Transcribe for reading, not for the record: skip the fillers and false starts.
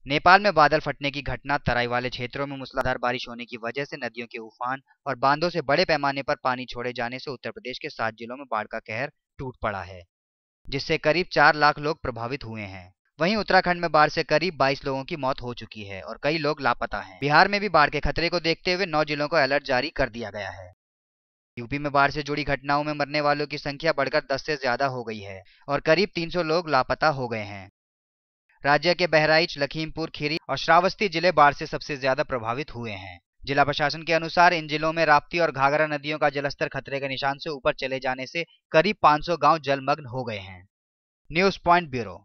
नेपाल में बादल फटने की घटना, तराई वाले क्षेत्रों में मूसलाधार बारिश होने की वजह से नदियों के उफान और बांधों से बड़े पैमाने पर पानी छोड़े जाने से उत्तर प्रदेश के 7 जिलों में बाढ़ का कहर टूट पड़ा है, जिससे करीब 4 लाख लोग प्रभावित हुए हैं। वहीं उत्तराखंड में बाढ़ से करीब 22 लोगों की मौत हो चुकी है और कई लोग लापता हैं। बिहार में भी बाढ़ के खतरे को देखते हुए 9 जिलों को अलर्ट जारी कर दिया गया है। यूपी में बाढ़ से जुड़ी घटनाओं में मरने वालों की संख्या बढ़कर 10 से ज्यादा हो गई है और करीब 300 लोग लापता हो गए हैं। राज्य के बहराइच, लखीमपुर खीरी और श्रावस्ती जिले बाढ़ से सबसे ज्यादा प्रभावित हुए हैं। जिला प्रशासन के अनुसार इन जिलों में राप्ती और घाघरा नदियों का जलस्तर खतरे के निशान से ऊपर चले जाने से करीब 500 गांव जलमग्न हो गए हैं। News point bureau.